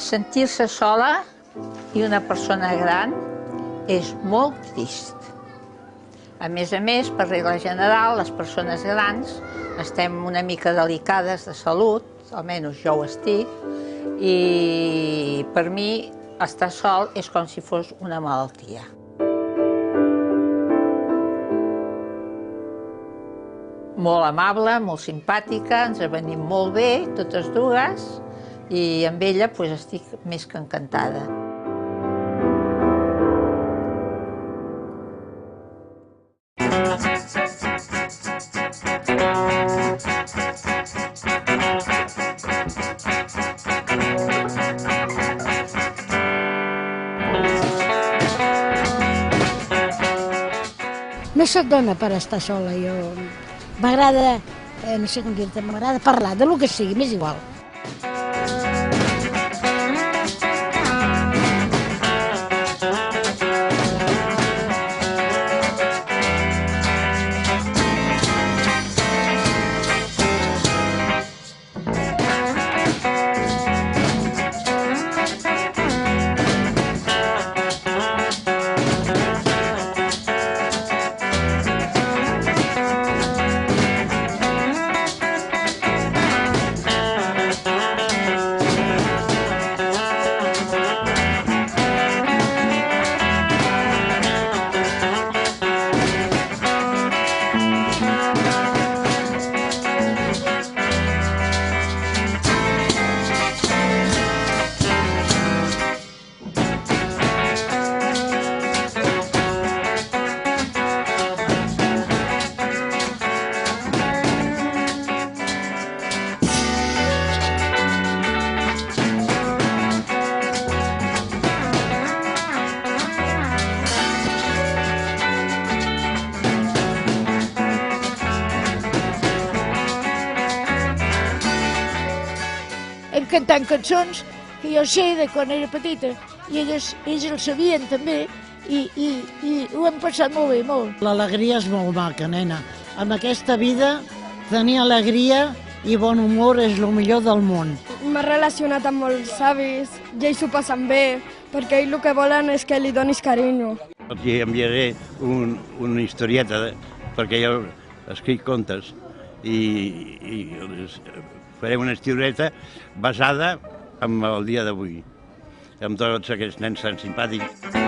Sentir-se sola i una persona gran és molt trist. A més, per regla general, les persones grans estem una mica delicades de salut, almenys jo ho estic, i per mi estar sol és com si fos una malaltia. Molt amable, molt simpàtica, ens venim molt bé, totes dues, i amb ella estic més que encantada. No se't dona per estar sola, jo. M'agrada, no sé com dir-te, m'agrada parlar de lo que sigui, m'és igual. Hem cantat cançons que jo sé de quan era petita i ells els sabien també i ho hem passat molt bé, molt. L'alegria és molt maca, nena. Amb aquesta vida tenir alegria i bon humor és el millor del món. M'he relacionat amb molts avis i ells s'ho passen bé perquè ells el que volen és que li donis carinyo. Els enviaré una historieta perquè jo escric contes i faré una historieta basada en el dia d'avui, amb tots aquests nens tan simpàtics.